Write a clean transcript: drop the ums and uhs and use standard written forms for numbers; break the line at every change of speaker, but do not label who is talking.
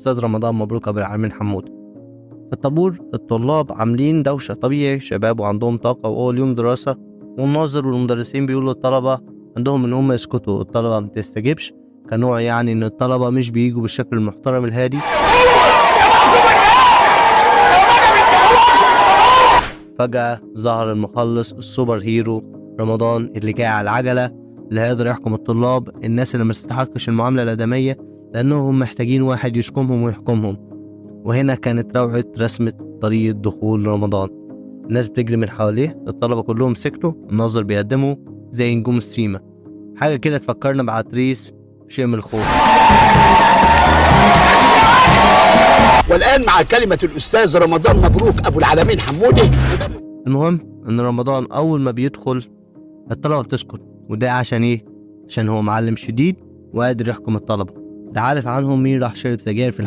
أستاذ رمضان مبروك أبو العالمين حمود. في الطابور الطلاب عاملين دوشة، طبيعي شباب وعندهم طاقة وأول يوم دراسة، والناظر والمدرسين بيقولوا للطلبة عندهم إن هم يسكتوا، الطلبة متستجبش كنوع يعني إن الطلبة مش بيجوا بالشكل المحترم الهادي. فجأة ظهر المخلص السوبر هيرو رمضان اللي جاي على العجلة، اللي هيقدر يحكم الطلاب، الناس اللي ما تستحقش المعاملة الآدمية لأنهم محتاجين واحد يشكمهم ويحكمهم. وهنا كانت روعة رسمة طريقة دخول رمضان، الناس بتجري من حواليه، الطلبة كلهم سكتوا، الناظر بيقدمه زي نجوم السيما، حاجة كده تفكرنا بعتريس شيء من الخوف.
والآن مع كلمة الأستاذ رمضان مبروك أبو العالمين حمودي.
المهم إن رمضان أول ما بيدخل الطلبة بتسكت، وده عشان إيه؟ عشان هو معلم شديد وقادر يحكم الطلبة، ده عارف عنهم مين راح شرب سجاير في